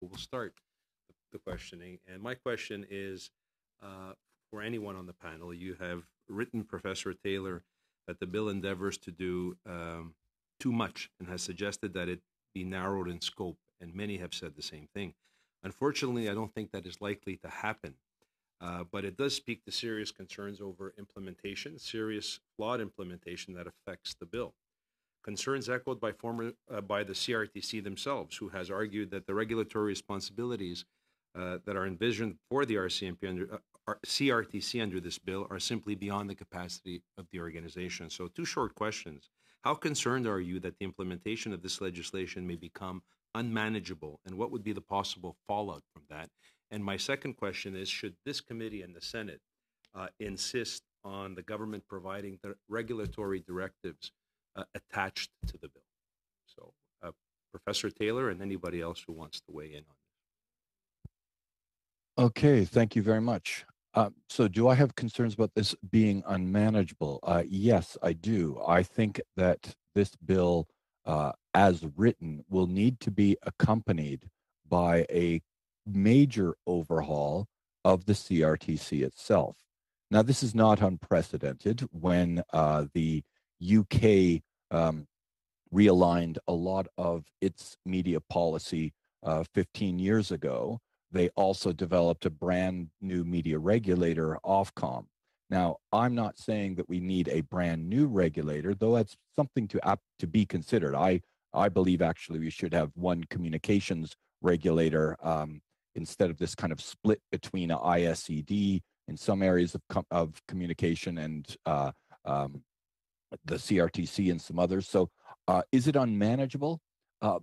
we'll start the questioning. And my question is uh, for anyone on the panel. You have written, Professor Taylor, that the bill endeavors to do too much and has suggested that it be narrowed in scope, and many have said the same thing. Unfortunately, I don't think that is likely to happen. But it does speak to serious concerns over implementation, serious flawed implementation that affects the bill. Concerns echoed by the CRTC themselves, who has argued that the regulatory responsibilities that are envisioned for the CRTC under this bill are simply beyond the capacity of the organization. So, two short questions. How concerned are you that the implementation of this legislation may become unmanageable, and what would be the possible fallout from that? And my second question is, should this committee and the Senate insist on the government providing the regulatory directives attached to the bill? So, Professor Taylor and anybody else who wants to weigh in on Okay, thank you very much. So do I have concerns about this being unmanageable? Yes, I do. I think that this bill, as written, will need to be accompanied by a major overhaul of the CRTC itself. Now, this is not unprecedented. When the UK realigned a lot of its media policy 15 years ago, they also developed a brand new media regulator, Ofcom. Now, I'm not saying that we need a brand new regulator, though that's something to be considered. I believe actually we should have one communications regulator instead of this kind of split between a ISED in some areas of communication and the CRTC and some others. So is it unmanageable?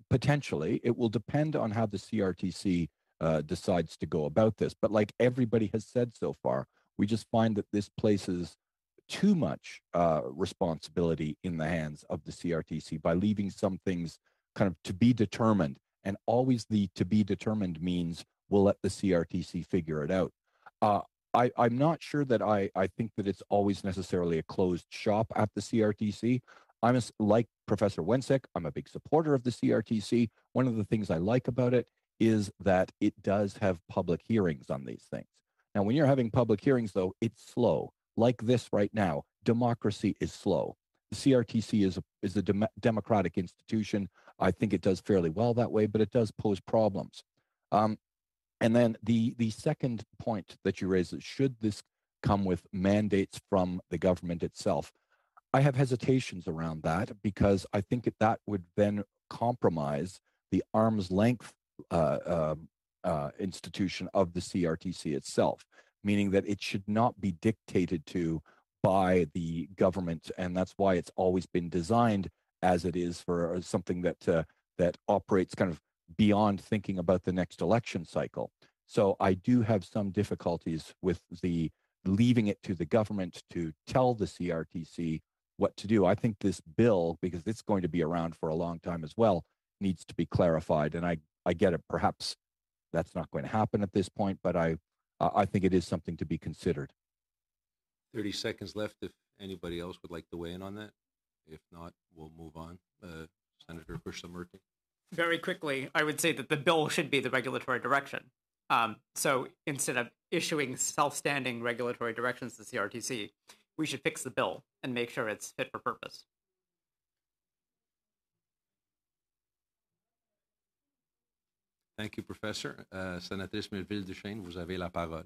Potentially. It will depend on how the CRTC decides to go about this. But like everybody has said so far, we just find that this places too much responsibility in the hands of the CRTC by leaving some things kind of to be determined. And always the to be determined means we'll let the CRTC figure it out. I'm not sure that I think that it's always necessarily a closed shop at the CRTC. Like Professor Wensek, I'm a big supporter of the CRTC. One of the things I like about it is that it does have public hearings on these things. Now, when you're having public hearings, though, it's slow. Like this right now, democracy is slow. The CRTC is a democratic institution. I think it does fairly well that way, but it does pose problems. And then the second point that you raised is, should this come with mandates from the government itself? I have hesitations around that because I think that would then compromise the arm's length institution of the CRTC itself, meaning that it should not be dictated to by the government, and that's why it's always been designed as it is for something that operates kind of beyond thinking about the next election cycle. So I do have some difficulties with the leaving it to the government to tell the CRTC what to do. I think this bill, because it's going to be around for a long time as well, needs to be clarified. And I get it. Perhaps that's not going to happen at this point, but I think it is something to be considered. 30 seconds left if anybody else would like to weigh in on that. If not, we'll move on. Senator Krishnamurti. Very quickly, I would say that the bill should be the regulatory direction. So instead of issuing self-standing regulatory directions to the CRTC, we should fix the bill and make sure it's fit for purpose. Thank you, Professor. Sénatrice Melville-Duchesne, vous avez la parole.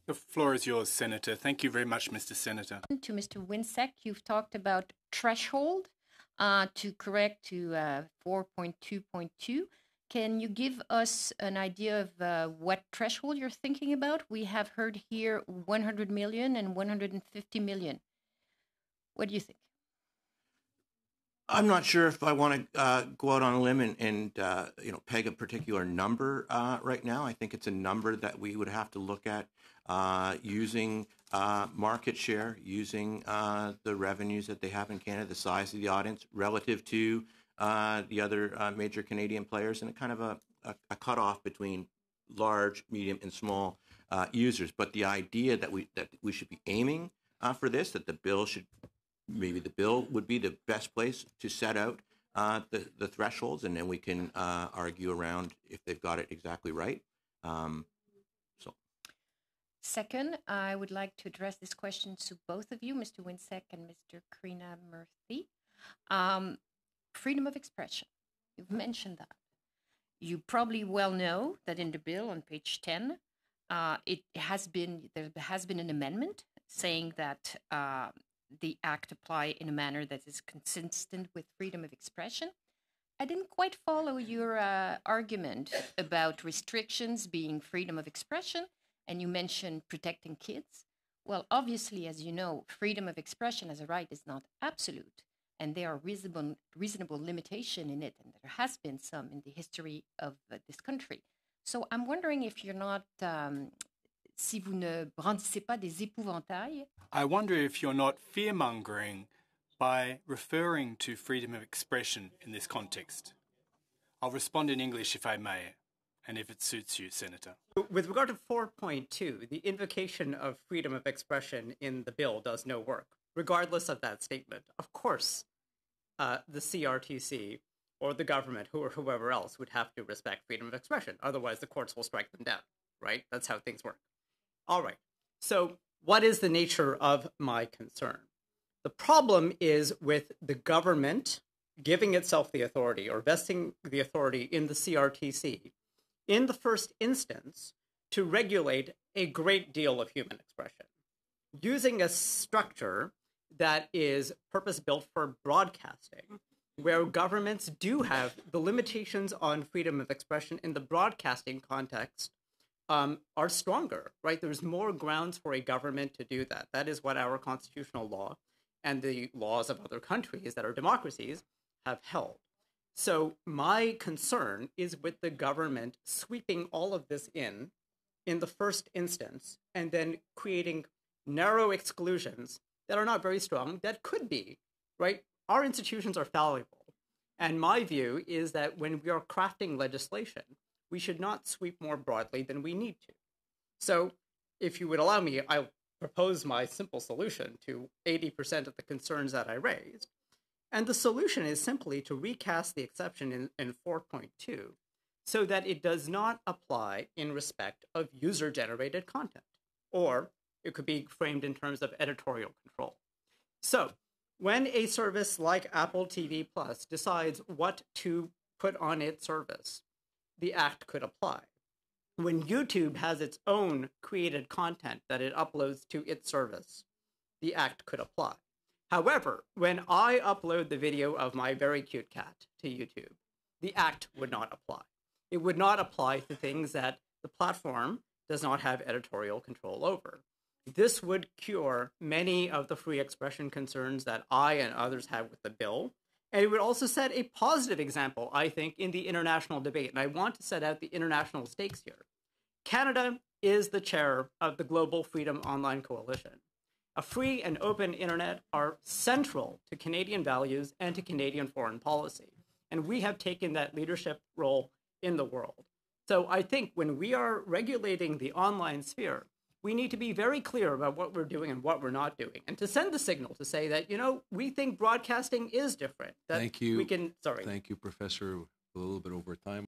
The floor is yours, Senator. Thank you very much, Mr. Senator. To Mr. Winsek, you've talked about threshold to correct to 4.2.2. Can you give us an idea of what threshold you're thinking about? We have heard here 100 million and 150 million. What do you think? I'm not sure if I want to go out on a limb and peg a particular number right now. I think it's a number that we would have to look at using market share, using the revenues that they have in Canada, the size of the audience relative to the other major Canadian players, and a kind of a cutoff between large, medium, and small users. But the idea that we should be aiming for this, that the bill would be the best place to set out the thresholds, and then we can argue around if they've got it exactly right. So. Second, I would like to address this question to both of you, Mr. Winsek and Mr. Krishnamurthy. Freedom of expression. You've mentioned that. You probably well know that in the bill on page 10, there has been an amendment saying that the act apply in a manner that is consistent with freedom of expression. I didn't quite follow your argument about restrictions being freedom of expression, and you mentioned protecting kids. Well, obviously, as you know, freedom of expression as a right is not absolute, and there are reasonable limitation in it, and there has been some in the history of this country. So I'm wondering if you're not, si vous ne brandissez pas des épouvantails. I wonder if you're not fear-mongering by referring to freedom of expression in this context. I'll respond in English if I may, and if it suits you, Senator. With regard to 4.2, the invocation of freedom of expression in the bill does no work, regardless of that statement. Of course, the CRTC or the government or whoever else would have to respect freedom of expression. Otherwise, the courts will strike them down, right? That's how things work. All right. So what is the nature of my concern? The problem is with the government giving itself the authority or vesting the authority in the CRTC in the first instance to regulate a great deal of human expression, using a structure that is purpose-built for broadcasting, where governments do have the limitations on freedom of expression in the broadcasting context are stronger, right? There's more grounds for a government to do that. That is what our constitutional law and the laws of other countries that are democracies have held. So my concern is with the government sweeping all of this in the first instance, and then creating narrow exclusions that are not very strong, that could be, right? Our institutions are fallible. And my view is that when we are crafting legislation, we should not sweep more broadly than we need to. So if you would allow me, I'll propose my simple solution to 80% of the concerns that I raised. And the solution is simply to recast the exception in 4.2 so that it does not apply in respect of user-generated content, or it could be framed in terms of editorial control. So when a service like Apple TV Plus decides what to put on its service, the act could apply. When YouTube has its own created content that it uploads to its service, the act could apply. However, when I upload the video of my very cute cat to YouTube, the act would not apply. It would not apply to things that the platform does not have editorial control over. This would cure many of the free expression concerns that I and others have with the bill. And it would also set a positive example, I think, in the international debate. And I want to set out the international stakes here. Canada is the chair of the Global Freedom Online Coalition. A free and open internet are central to Canadian values and to Canadian foreign policy. And we have taken that leadership role in the world. So I think when we are regulating the online sphere, we need to be very clear about what we're doing and what we're not doing, and to send the signal to say that, you know, we think broadcasting is different. That Thank you. We can, sorry. Thank you, Professor. A little bit over time.